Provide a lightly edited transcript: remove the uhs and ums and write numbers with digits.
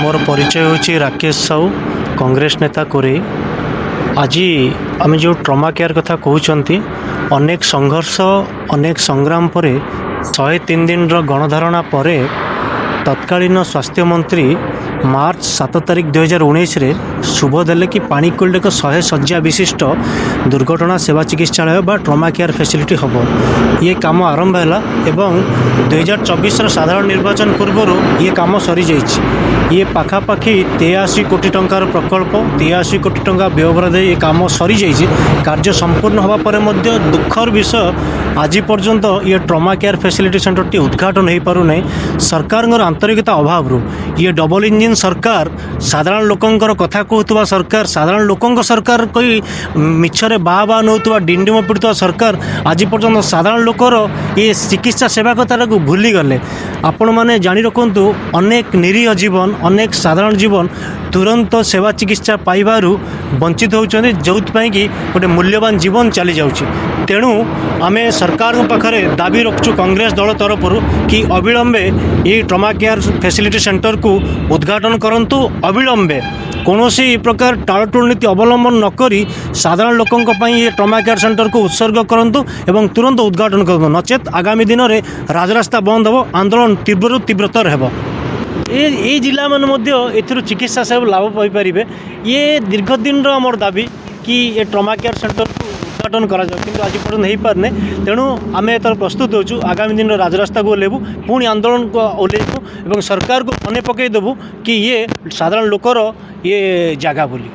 मोर परिचय होची राकेश साहू कांग्रेस नेता कोरे। आज आम जो ट्रमा केयर कथा कहते अनेक संघर्ष अनेक संग्राम पर 103 दिन गणधारणा पर तत्कालीन स्वास्थ्य मंत्री मार्च 7 तारिख 2019 रे शुभ देले कि पाणीकोल एक 100 शज्या विशिष्ट दुर्घटना सेवा चिकित्सालय बा ट्रमा केयर फैसिलिटी हम ये काम आरंभ है एवं 2024 साधारण निर्वाचन पूर्व ये काम सरी जाइए। ये पाखापाखि 83 कोटी टंकार प्रकल्प 83 कोटी टंका व्यवहार ये काम सरी जाइए। कार्य संपूर्ण होगा पर मध्य दुखर विषय आज पर्यंत ये trauma care facility centre T उद्घाटन हो पारु नहीं। सरकार आंतरिकता अभाव ये डबल इंजिन सरकार साधारण लोकंकर कथा कहूथुवा सरकार साधारण लोकंक सरकार कोई मिछरे बाबा नौथुवा डिंडिम पीड़ित सरकार आज पर्यंत साधारण लोकर ये चिकित्सा सेवा कथा को भूली गले। आपण मैंने जानी रखु अनेक निरीह जीवन अनेक साधारण जीवन तुरंत सेवा चिकित्सा पाइबारु वंचित होउछन्ति जो कि गोटे मूल्यवान जीवन चली जाउछि। तेणु आमे सरकार पाखरे दाबी रखुछु कांग्रेस दल तरफ कि अविलंबे ये ट्रमा केयर फैसिलिटी सेंटर को उद्घाटन करंतु। अविलंबे कौनसी प्रकार टालटुल नीति अवलंबन नक साधारण लोकों ये ट्रमा केयर सेंटर को उत्सर्ग करंतु एवं तुरंत उद्घाटन करंतु नचेत आगामी दिन में राजरास्ता बंद हो आंदोलन तीव्र तीव्रतर हेब। ये जिला में चिकित्सा सेवा लाभ पाइपर ये दीर्घ दिन आमर दाबी कि ये ट्रमा केयर सेंटर को उद्घाटन करा कि आज पर्यटन हो पारने। तेणु आम एतर प्रस्तुत होचु आगामी दिन राजरास्ता को ओल्लैबू पुणी आंदोलन को ओल्लैबू और सरकार को मने पकईदेबू कि ये साधारण लोकर ये जगह बोली।